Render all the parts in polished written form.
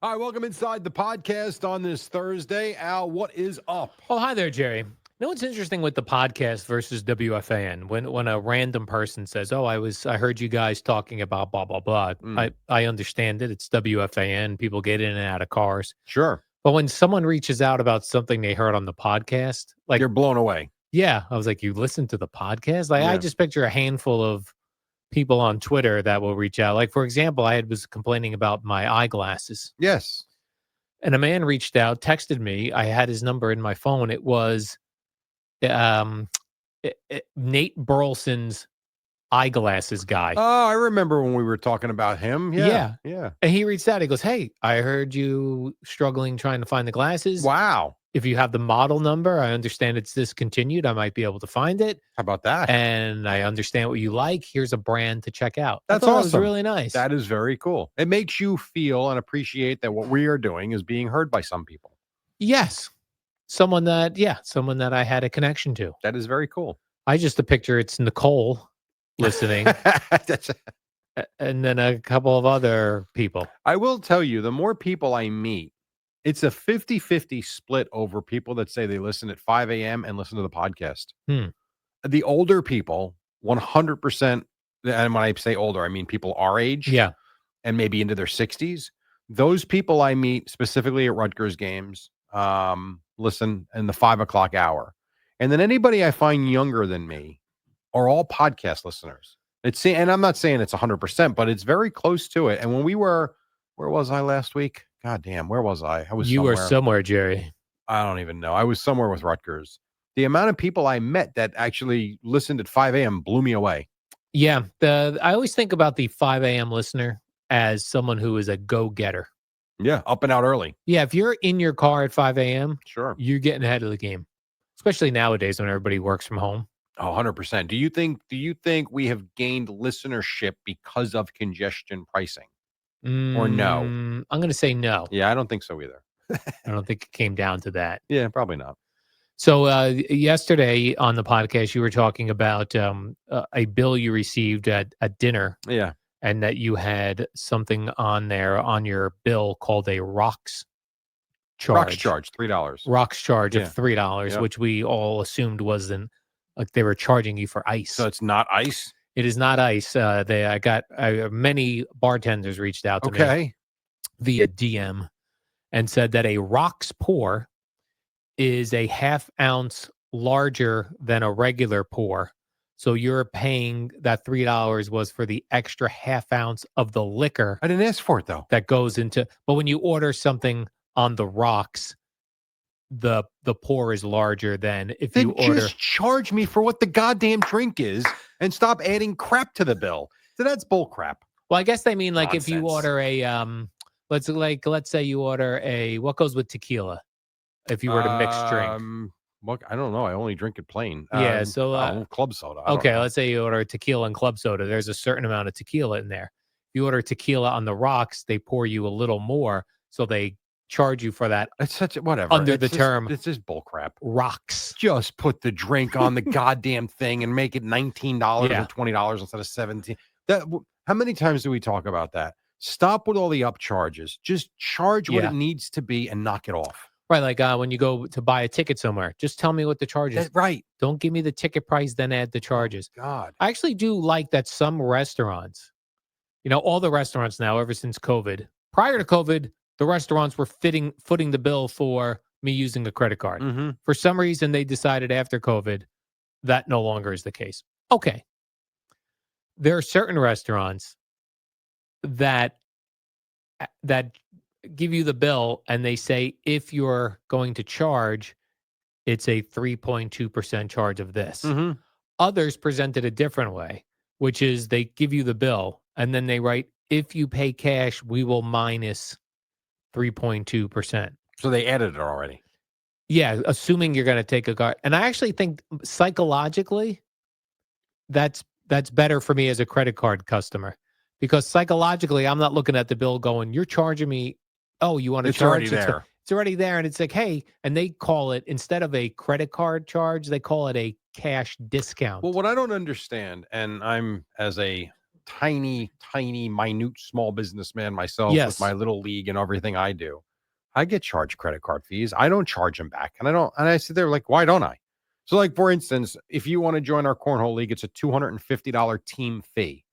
All right, welcome inside the podcast on this Thursday. Al, what is up? Oh, hi there, Jerry. You know what's interesting with the podcast versus WFAN? When a random person says, "Oh, I heard you guys talking about blah blah blah." I understand it. It's WFAN. People get in and out of cars. Sure. But when someone reaches out about something they heard on the podcast, like You're blown away. yeah, I was like, "You listen to the podcast?" Like I Yeah. just picture a handful of people on Twitter that will reach out. Like for example, I was complaining about my eyeglasses. Yes. And a man reached out, texted me. I had his number in my phone. It was Nate Burleson's eyeglasses guy. Oh, I remember when we were talking about him. Yeah. And he reached out. He goes, "Hey, I heard you struggling trying to find the glasses. Wow. If you have the model number, I understand it's discontinued. I might be able to find it. How about that? And I understand what you like. Here's a brand to check out." That's I thought awesome. That was really nice. That is very cool. It makes you feel and appreciate that what we are doing is being heard by some people. Yes. Someone that I had a connection to. That is very cool. I just picture it's Nicole listening. And then a couple of other people. I will tell you, the more people I meet, it's a 50-50 split over people that say they listen at 5 a.m. and listen to the podcast. The older people, 100%, and when I say older, I mean people our age. Yeah. And maybe into their 60s. Those people I meet specifically at Rutgers games listen in the 5 o'clock hour. And then anybody I find younger than me are all podcast listeners. And I'm not saying it's 100%, but it's very close to it. And when we were, where was I last week? God damn, where was I? You were somewhere, Jerry. I don't even know. I was somewhere with Rutgers. The amount of people I met that actually listened at 5 a.m. blew me away. Yeah. I always think about the 5 a.m. listener as someone who is a go-getter. Yeah, up and out early. Yeah, if you're in your car at 5 a.m., sure, you're getting ahead of the game, especially nowadays when everybody works from home. Oh, 100%. Do you think we have gained listenership because of congestion pricing? Or no? I'm going to say no. Yeah, I don't think so either. I don't think it came down to that. Yeah, probably not. So yesterday on the podcast, you were talking about a bill you received at dinner. Yeah. And that you had something on there on your bill called a ROX charge. ROX charge, $3. ROX charge of $3, which we all assumed was like they were charging you for ice. So it's not ice? It is not ice. Many bartenders reached out to me via DM and said that a ROX pour is a half ounce larger than a regular pour. So you're paying that $3 was for the extra half ounce of the liquor. I didn't ask for it though. That goes into, but when you order something on the rocks, the pour is larger than if you order. Just charge me for what the goddamn drink is and stop adding crap to the bill. So that's bull crap. Well, I guess they mean like if you order a let's say you order a what goes with tequila, if you were to mix drink. Look, I don't know. I only drink it plain. Yeah, so club soda. Okay, let's say you order tequila and club soda. There's a certain amount of tequila in there. If you order tequila on the rocks, they pour you a little more, so they charge you for that. It's such a whatever. Under the term, it's just bull crap. Rocks. Just put the drink on the goddamn thing and make it $19 or $20 instead of $17. How many times do we talk about that? Stop with all the up charges. Just charge what it needs to be and knock it off. Right, like when you go to buy a ticket somewhere, just tell me what the charge is. Right. Don't give me the ticket price, then add the charges. God. I actually do like that some restaurants, all the restaurants now, ever since COVID, prior to COVID, the restaurants were footing the bill for me using a credit card. Mm-hmm. For some reason, they decided after COVID that no longer is the case. Okay. There are certain restaurants that give you the bill and they say, if you're going to charge, it's a 3.2% charge of this. Mm-hmm. Others present it a different way, which is they give you the bill and then they write, if you pay cash, we will minus 3.2%. So they added it already. Yeah, assuming you're going to take a card. And I actually think psychologically, that's better for me as a credit card customer. Because psychologically, I'm not looking at the bill going, you're charging me. Oh, you want to charge? It's already there. It's already there. And it's like, hey, and they call it, instead of a credit card charge, they call it a cash discount. Well, what I don't understand, and I'm as a tiny, minute small businessman myself with Yes. my little league and everything I do. I get charged credit card fees. I don't charge them back. And I sit there like, why don't I? So, like, for instance, if you want to join our cornhole league, it's a $250 team fee.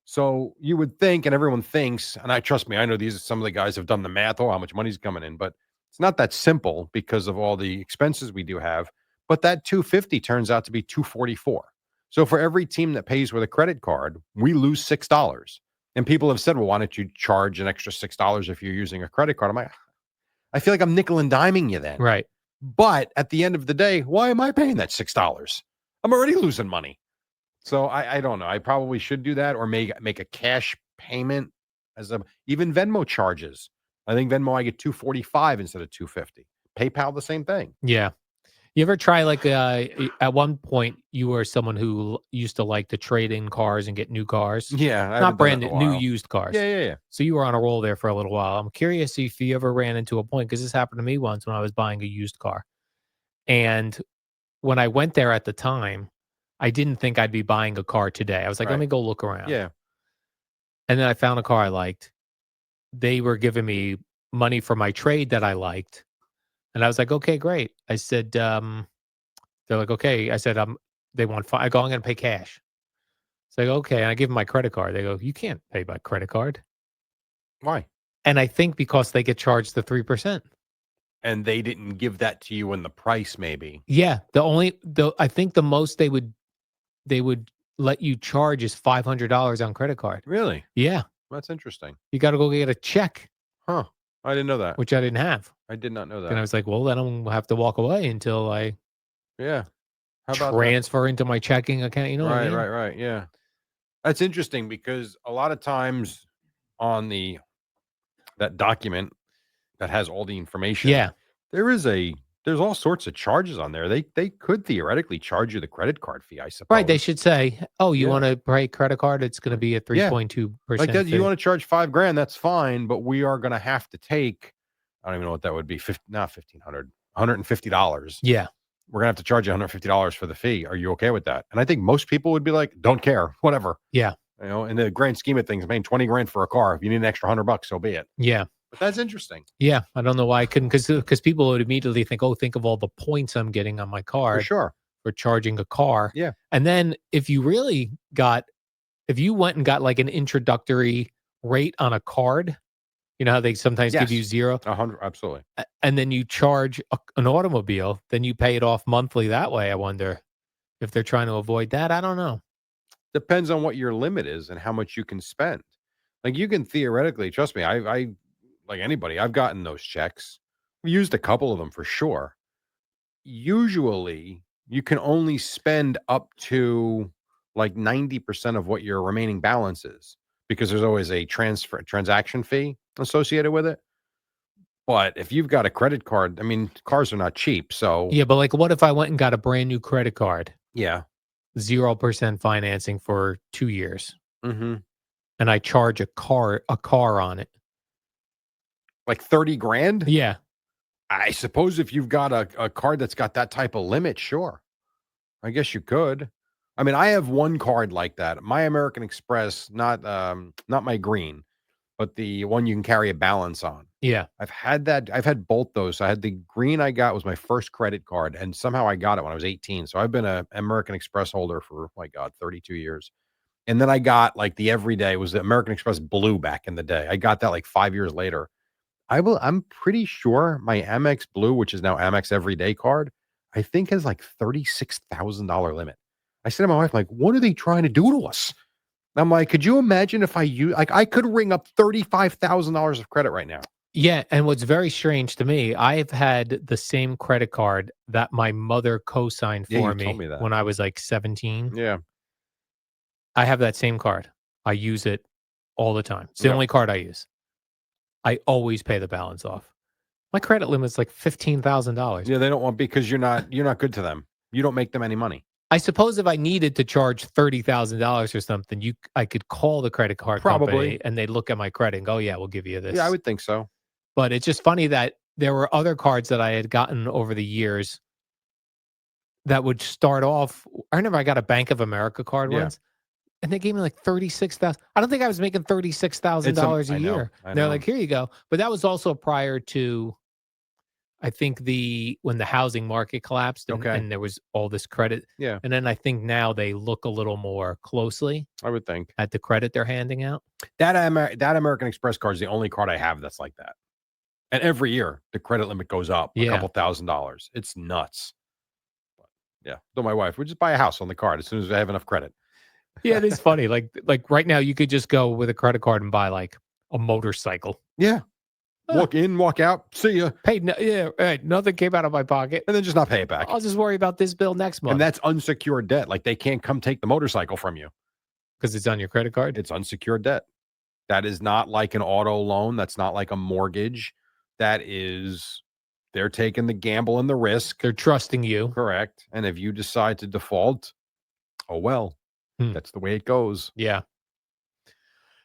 So you would think, and everyone thinks, and trust me, I know some of the guys have done the math. Oh, how much money's coming in, but it's not that simple because of all the expenses we do have. But that 250 turns out to be 244. So for every team that pays with a credit card, we lose $6. And people have said, well, why don't you charge an extra $6 if you're using a credit card? I'm like, I feel like I'm nickel and diming you then. Right. But at the end of the day, why am I paying that $6? I'm already losing money. So I don't know. I probably should do that or make a cash payment even Venmo charges. I think Venmo I get $245 instead of $250. PayPal the same thing. Yeah. You ever try at one point you were someone who used to like to trade in cars and get new cars? Yeah, not brand new used cars. Yeah. So you were on a roll there for a little while. I'm curious if you ever ran into a point because this happened to me once when I was buying a used car, and when I went there at the time, I didn't think I'd be buying a car today. I was like, let me go look around. Yeah. And then I found a car I liked. They were giving me money for my trade that I liked. And I was like, okay, great. I said, they're like, okay. I said, they want I go, I'm going to pay cash. So I go, okay. And I give them my credit card. They go, you can't pay by credit card. Why? And I think because they get charged the 3%. And they didn't give that to you in the price, maybe. Yeah. I think the most they would let you charge is $500 on credit card. Really? Yeah. That's interesting. You got to go get a check. Huh. I didn't know that. Which I didn't have. I did not know that. And I was like, well, then I'm gonna have to walk away until I How about transfer into my checking account. You know what I mean? Right. Yeah. That's interesting because a lot of times on that document that has all the information. Yeah. There's all sorts of charges on there. They could theoretically charge you the credit card fee, I suppose. Right. They should say, oh, you want to pay credit card? It's going to be a 3.2%. Like that, you want to charge $5,000, that's fine, but we are going to have to take, I don't even know what that would be. Not $1,500, $150. Yeah. We're going to have to charge you $150 for the fee. Are you okay with that? And I think most people would be like, don't care, whatever. Yeah. You know, in the grand scheme of things, paying $20,000 for a car. If you need an extra $100, so be it. Yeah. But that's interesting. Yeah. I don't know why I couldn't, because people would immediately think, oh, think of all the points I'm getting on my card. For sure. For charging a car. Yeah. And then if you went and got like an introductory rate on a card, you know how they sometimes give you 0? 100, absolutely. And then you charge an automobile, then you pay it off monthly that way. I wonder if they're trying to avoid that. I don't know. Depends on what your limit is and how much you can spend. Like you can theoretically, trust me, I like anybody, I've gotten those checks. We used a couple of them for sure. Usually you can only spend up to like 90% of what your remaining balance is because there's always a transaction fee associated with it. But if you've got a credit card, I mean, cars are not cheap. So yeah, but like what if I went and got a brand new credit card? Yeah. 0% financing for 2 years. Mm-hmm. And I charge a car on it. Like 30 grand? Yeah. I suppose if you've got a card that's got that type of limit, sure. I guess you could. I mean, I have one card like that. My American Express, not my green, but the one you can carry a balance on. Yeah. I've had that. I've had both those. I had the green I got was my first credit card, and somehow I got it when I was 18. So I've been an American Express holder for, oh my God, 32 years. And then I got like the everyday, was the American Express Blue back in the day. I got that like 5 years later. I'm pretty sure my Amex Blue, which is now Amex Everyday card, I think has like $36,000 limit. I said to my wife, like, what are they trying to do to us? And I'm like, could you imagine if I could ring up $35,000 of credit right now? Yeah. And what's very strange to me, I've had the same credit card that my mother co-signed for me when I was like 17. Yeah. I have that same card. I use it all the time. It's the only card I use. I always pay the balance off. My credit limit's like $15,000. Yeah, they don't want, because you're not good to them. You don't make them any money. I suppose if I needed to charge $30,000 or something, I could call the credit card company and they'd look at my credit and go, "Yeah, we'll give you this." Yeah, I would think so. But it's just funny that there were other cards that I had gotten over the years that would start off. I remember I got a Bank of America card once. And they gave me like 36,000. I don't think I was making $36,000 a year. I They're know. like, here you go. But that was also prior to, I think, when the housing market collapsed Okay. and there was all this credit. Yeah, And then I think now they look a little more closely I would think. at the credit they're handing out. That American Express card is the only card I have that's like that. And every year, the credit limit goes up a Yeah. couple $1,000s. It's nuts. But, yeah. So my wife, we just buy a house on the card as soon as I have enough credit. Yeah, it is funny. Like right now, you could just go with a credit card and buy like a motorcycle. Yeah. Walk in, walk out, see ya. Paid, nothing came out of my pocket. And then just not pay it back. I'll just worry about this bill next month. And that's unsecured debt. Like they can't come take the motorcycle from you. Because it's on your credit card? It's unsecured debt. That is not like an auto loan. That's not like a mortgage. That is, they're taking the gamble and the risk. They're trusting you. Correct. And if you decide to default, oh well, that's the way it goes. Yeah.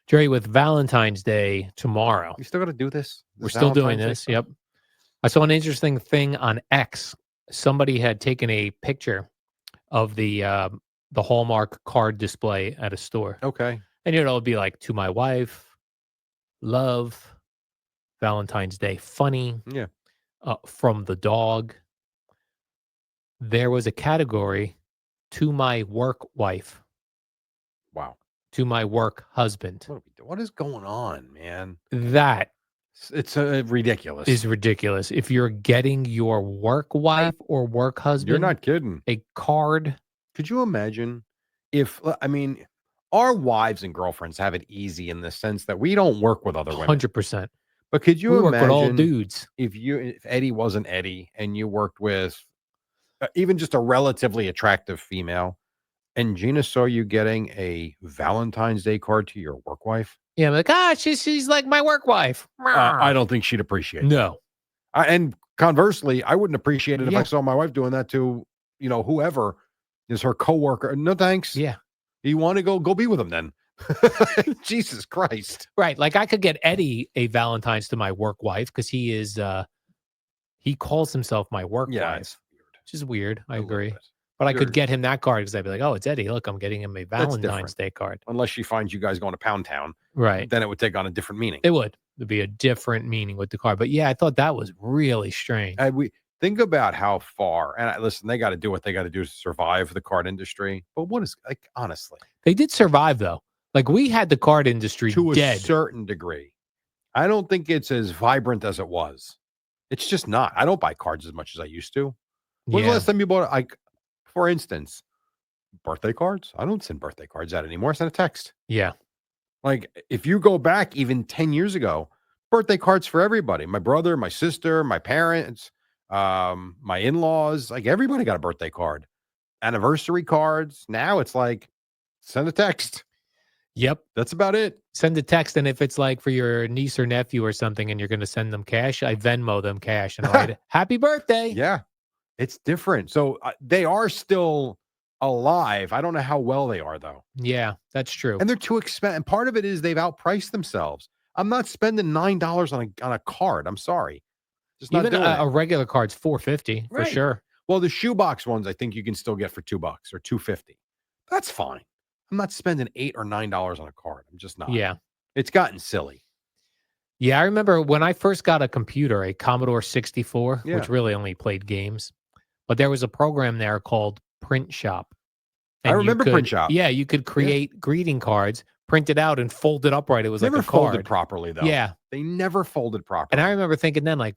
Jerry, with Valentine's Day tomorrow. You still got to do this? We're still doing this. Yep. I saw an interesting thing on X. Somebody had taken a picture of the Hallmark card display at a store. Okay. And it'd be like, to my wife, love, Valentine's Day funny. Yeah. From the dog. There was a category, to my work wife. Wow. To my work husband. What is going on, man? That it's ridiculous. Is ridiculous. If you're getting your work wife or work husband, you're not kidding. A card. Could you imagine if, I mean, our wives and girlfriends have it easy in the sense that we don't work with other women. 100%. But could you imagine work with all dudes? If Eddie wasn't Eddie and you worked with even just a relatively attractive female, and Gina saw you getting a Valentine's Day card to your work wife? Yeah, I'm like, she's like my work wife. I don't think she'd appreciate it. No. And conversely, I wouldn't appreciate it if I saw my wife doing that to, whoever is her coworker. No, thanks. Yeah. You want to go be with him then. Jesus Christ. Right. Like I could get Eddie a Valentine's to my work wife because he is, he calls himself my work wife. It's weird. Which is weird. I agree. But I could get him that card because I'd be like, oh, it's Eddie. Look, I'm getting him a Valentine's Day card. Unless she finds you guys going to Pound Town. Right. Then it would take on a different meaning. It would. There'd be a different meaning with the card. But yeah, I thought that was really strange. We think about how far, and listen, they got to do what they got to do to survive the card industry. But what is, like, honestly? They did survive, though. Like, we had the card industry to dead. A certain degree. I don't think it's as vibrant as it was. It's just not. I don't buy cards as much as I used to. When was the last time you bought, like, for instance, birthday cards? I don't send birthday cards out anymore. I send a text. Yeah. Like, if you go back even 10 years ago, birthday cards for everybody. My brother, my sister, my parents, my in-laws, like everybody got a birthday card. Anniversary cards. Now it's like, send a text. Yep. That's about it. Send a text, and if it's like for your niece or nephew or something and you're going to send them cash, I Venmo them cash and write, happy birthday. Yeah. It's different. So they are still alive. I don't know how well they are, though. Yeah, that's true. And they're too expensive. And part of it is they've outpriced themselves. I'm not spending $9 on a card. I'm sorry. Just not even doing a regular card's $4.50 for sure. Well, the shoebox ones I think you can still get for $2 or $2.50. That's fine. I'm not spending $8 or $9 on a card. I'm just not. Yeah. It's gotten silly. Yeah, I remember when I first got a computer, a Commodore 64, which really only played games. But there was a program there called Print Shop. I remember Print Shop. Yeah, you could create greeting cards, print it out, and fold it upright. It was never like a folded card. Properly, though. Yeah. They never folded properly. And I remember thinking then, like,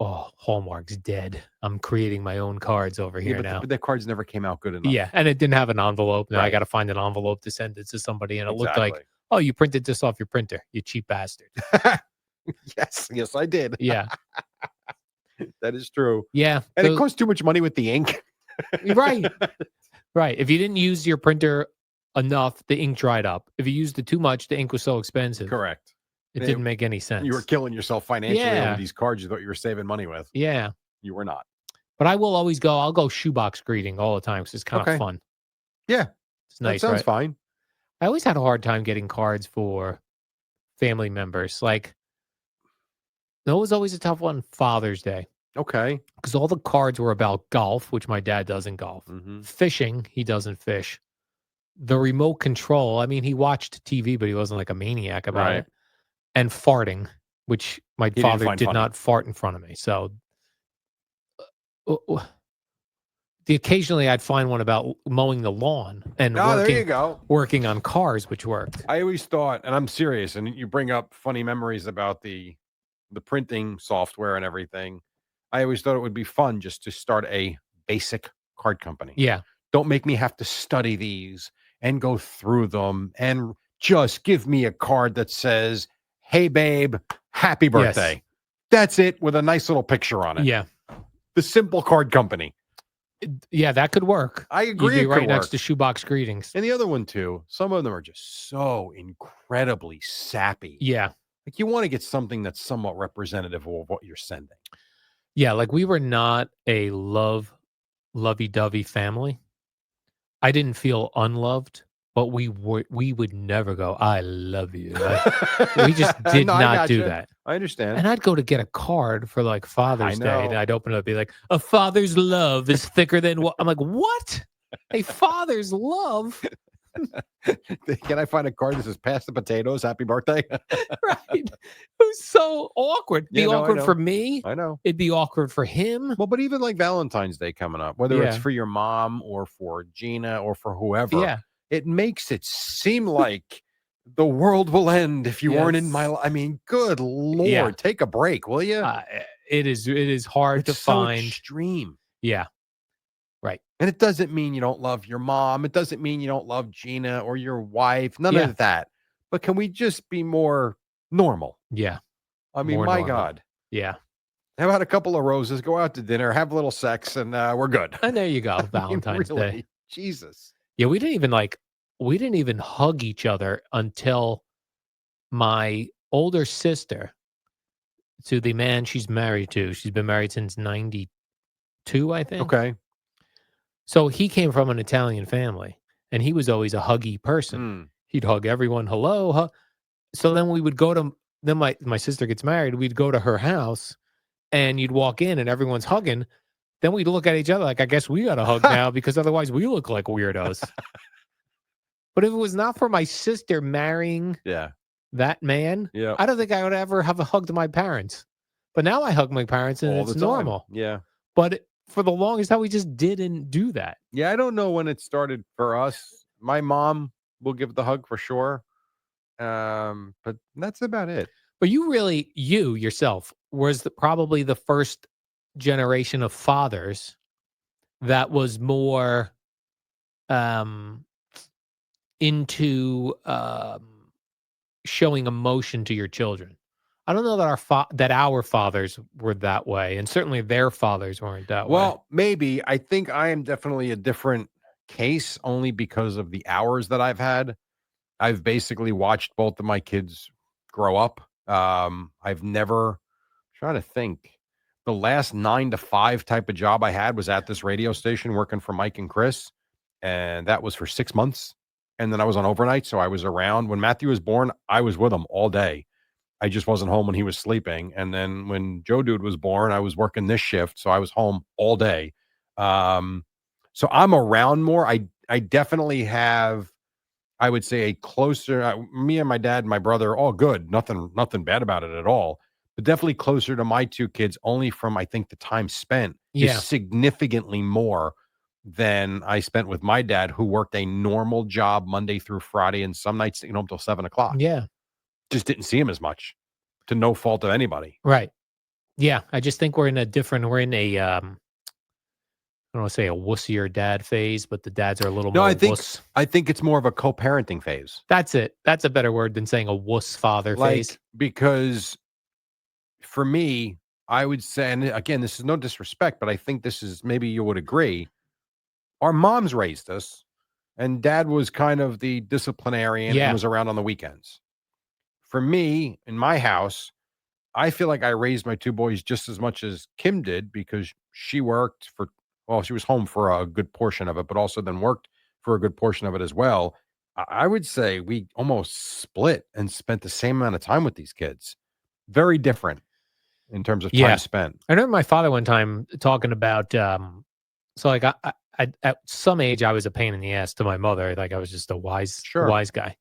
oh, Hallmark's dead. I'm creating my own cards over here now. But the cards never came out good enough. Yeah, and it didn't have an envelope. Now I got to find an envelope to send it to somebody. And it looked like, oh, you printed this off your printer, you cheap bastard. Yes, I did. Yeah. That is true. Yeah. And it costs too much money with the ink. Right. Right. If you didn't use your printer enough, the ink dried up. If you used it too much, the ink was so expensive. Correct. It didn't make any sense. You were killing yourself financially over these cards you thought you were saving money with. Yeah. You were not. But I will always go, I'll go shoebox greeting all the time because it's kind of fun. Yeah. It's nice. That sounds fine. I always had a hard time getting cards for family members. Like, it was always a tough one, Father's Day. Okay. Because all the cards were about golf, which my dad doesn't golf. Mm-hmm. Fishing, he doesn't fish. the remote control. I mean, he watched TV, but he wasn't like a maniac about Right. it. And farting, which my He didn't father find did funny. not fart in front of me. So occasionally I'd find one about mowing the lawn and Oh, there you go. working on cars, which worked. I always thought, and I'm serious, and you bring up funny memories about the printing software and everything. I always thought it would be fun just to start a basic card company. Yeah. Don't make me have to study these and go through them, and just give me a card that says, "Hey babe, happy birthday." Yes. That's it, with a nice little picture on it. Yeah. The simple card company. Yeah, that could work. I agree. You'd be it right could next work. to Shoebox Greetings. And the other one too, some of them are just so incredibly sappy. Yeah. Like, you want to get something that's somewhat representative of what you're sending. Yeah, like we were not a lovey-dovey family. I didn't feel unloved, but we would never go, "I love you." We just did not do that. I understand. And I'd go to get a card for like Father's Day, and know. I'd open it up, be like, "A father's love is thicker than what?" I'm like, "What? A father's love?" Can I find a card that says "Pass the potatoes, happy birthday"? Right? It was so awkward. Yeah, Be no, I awkward know. for me. I know. It'd be awkward for him. Well, but even like Valentine's Day coming up, whether it's Yeah. for your mom or for Gina or for whoever, Yeah. it makes it seem like the world will end if you weren't in my Yes. life. I mean, good Lord, Yeah. take a break, will you? It is hard to It's so find. extreme. Yeah. Right. And it doesn't mean you don't love your mom. It doesn't mean you don't love Gina or your wife. None Yeah. of that. But can we just be more normal? Yeah. I mean, More my normal. God. Yeah. How about a couple of roses, go out to dinner, have a little sex, and we're good. And there you go. I mean, Valentine's really, Day. Jesus. Yeah, we didn't even hug each other until my older sister, to the man she's married to. She's been married since 92, I think. Okay. So he came from an Italian family, and he was always a huggy person. He'd hug everyone. Hello. So then we would go to, then my sister gets married. We'd go to her house, and you'd walk in, and everyone's hugging. Then we'd look at each other like, I guess we got to hug now, because otherwise we look like weirdos. But if it was not for my sister marrying that man, I don't think I would ever have hugged my parents. But now I hug my parents, and All it's the time. normal. Yeah. But for the longest time, we just didn't do that. Yeah, I don't know when it started for us. My mom will give the hug for sure. But that's about it. But you yourself was probably the first generation of fathers that was more into showing emotion to your children. I don't know that our fathers were that way, and certainly their fathers weren't that way. Well, maybe. I think I am definitely a different case, only because of the hours that I've had. I've basically watched both of my kids grow up. I've never, trying to think, the last 9 to 5 type of job I had was at this radio station working for Mike and Chris. And that was for 6 months. And then I was on overnight. So I was around when Matthew was born. I was with him all day. I just wasn't home when he was sleeping. And then when Joe Dude was born, I was working this shift. So I was home all day. So I'm around more. I definitely have, I would say, a closer, me and my dad and my brother, all good. Nothing bad about it at all. But definitely closer to my two kids, only from, I think, the time spent is significantly more than I spent with my dad, who worked a normal job Monday through Friday, and some nights staying home till 7:00. Yeah. Just didn't see him as much, to no fault of anybody. Right. Yeah. I just think we're in a, I don't want to say a wussier dad phase, but the dads are a little more wuss. I think it's more of a co-parenting phase. That's it. That's a better word than saying a wuss father phase. Because for me, I would say, and again, this is no disrespect, but I think this is, maybe you would agree, our moms raised us, and dad was kind of the disciplinarian and was around on the weekends. For me, in my house, I feel like I raised my two boys just as much as Kim did, because she worked for, well, she was home for a good portion of it, but also then worked for a good portion of it as well. I would say we almost split and spent the same amount of time with these kids. Very different in terms of time spent. I remember my father one time talking about, so like at some age, I was a pain in the ass to my mother. Like I was just a wise guy.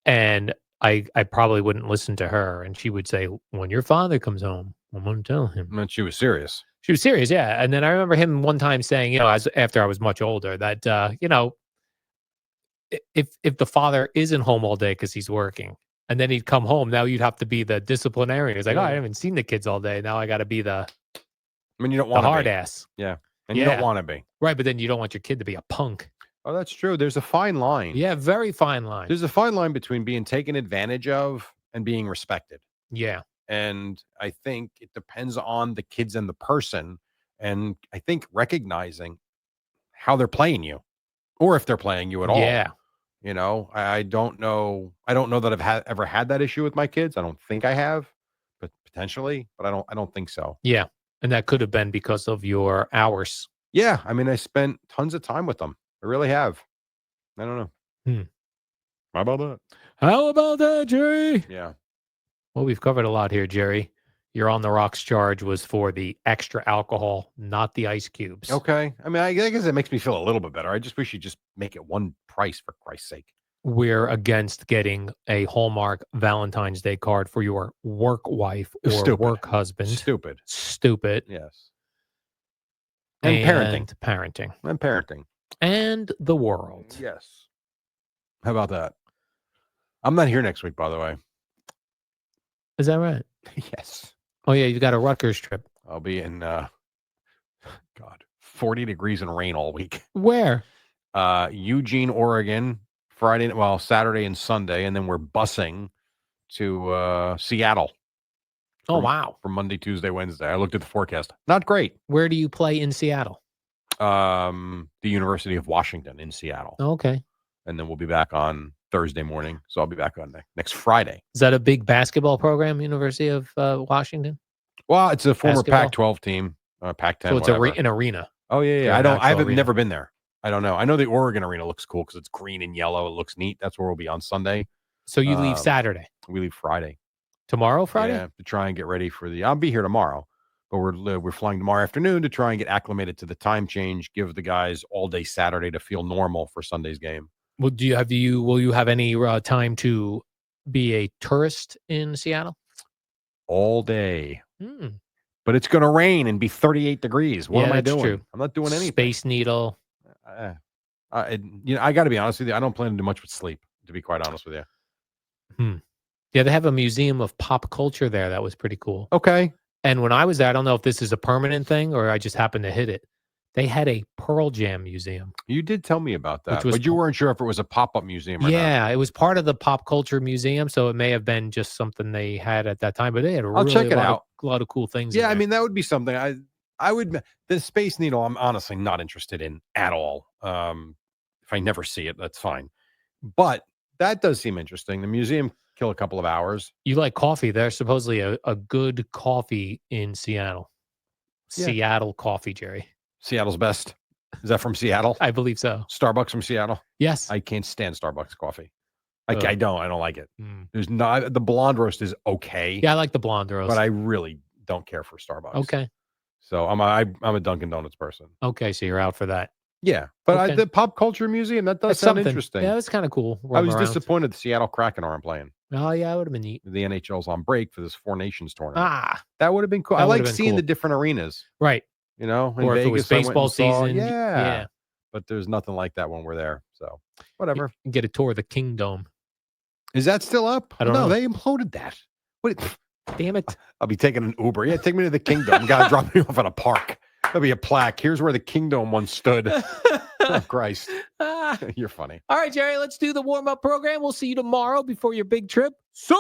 And I probably wouldn't listen to her. And she would say, when your father comes home, I'm going to tell him. I mean, she was serious. She was serious, yeah. And then I remember him one time saying, after I was much older, that, if the father isn't home all day because he's working, and then he'd come home, now you'd have to be the disciplinarian. He's like, I haven't seen the kids all day. Now I got to be the I mean, you don't want the to hard be. ass. Yeah. And you don't want to be. Right, but then you don't want your kid to be a punk. Oh, that's true. There's a fine line. Yeah, very fine line. There's a fine line between being taken advantage of and being respected. Yeah. And I think it depends on the kids and the person. And I think recognizing how they're playing you or if they're playing you at all. Yeah. I don't know. I don't know that I've ever had that issue with my kids. I don't think I have, but potentially, but I don't think so. Yeah. And that could have been because of your hours. Yeah. I mean, I spent tons of time with them. I really have. I don't know. How about that? How about that, Jerry? Yeah. Well, we've covered a lot here, Jerry. Your on the rocks charge was for the extra alcohol, not the ice cubes. Okay. I mean, I guess it makes me feel a little bit better. I just wish you'd just make it one price for Christ's sake. We're against getting a Hallmark Valentine's Day card for your work wife or work husband. Stupid. Yes. And parenting. And parenting. And the world. Yes. How about that? I'm not here next week, by the way. Is that right? Yes. Oh, yeah. You got a Rutgers trip. I'll be in, 40 degrees and rain all week. Where? Eugene, Oregon, Saturday and Sunday. And then we're busing to Seattle. Oh, wow. For Monday, Tuesday, Wednesday. I looked at the forecast. Not great. Where do you play in Seattle? The University of Washington in Seattle. Okay. And then we'll be back on Thursday morning. So I'll be back on next Friday. Is that a big basketball program, University of Washington? Well, it's a former Pac-12 team, Pac-10. So it's an arena. Oh, yeah. I've never been there. I don't know. I know the Oregon arena looks cool because it's green and yellow. It looks neat. That's where we'll be on Sunday. So you leave Saturday? We leave Friday. Tomorrow, Friday? Yeah, to try and get ready for I'll be here tomorrow, but we're flying tomorrow afternoon to try and get acclimated to the time change, give the guys all day Saturday to feel normal for Sunday's game. Well, will you have any time to be a tourist in Seattle? All day. But it's going to rain and be 38 degrees. What am I doing? True. I'm not doing anything. Space Needle. I got to be honest with you. I don't plan to do much with sleep, to be quite honest with you. Yeah, they have a museum of pop culture there. That was pretty cool. Okay. And when I was there, I don't know if this is a permanent thing or I just happened to hit it. They had a Pearl Jam museum. You did tell me about that, but you weren't sure if it was a pop-up museum or not. Yeah, it was part of the pop culture museum, so it may have been just something they had at that time, but they had I'll check it out. A lot of cool things. Yeah, I mean, that would be something. I would. The Space Needle, I'm honestly not interested in at all. If I never see it, that's fine. But that does seem interesting. The museum kill a couple of hours. You like coffee? There's supposedly a good coffee in Seattle. Yeah. Seattle coffee, Jerry. Seattle's best. Is that from Seattle? I believe so. Starbucks from Seattle? Yes. I can't stand Starbucks coffee. I don't like it. There's the blonde roast is okay. Yeah, I like the blonde roast. But I really don't care for Starbucks. Okay. So I'm a Dunkin' Donuts person. Okay, so you're out for that. Yeah. But the Pop Culture Museum, that does sound interesting. Yeah, that's kind of cool. I was disappointed the Seattle Kraken aren't playing. Oh, yeah, it would have been neat. The NHL's on break for this Four Nations tournament. That would have been cool. I like seeing the different arenas. Right. Or Vegas, if it was baseball season. Yeah. But there's nothing like that when we're there. So whatever. You can get a tour of the Kingdom. Is that still up? I don't know. They imploded that. Damn it. I'll be taking an Uber. Yeah, take me to the Kingdom. Got to drop me off at a park. There'll be a plaque. Here's where the Kingdom once stood. Oh, Christ. You're funny. All right, Jerry, let's do the warm-up program. We'll see you tomorrow before your big trip. So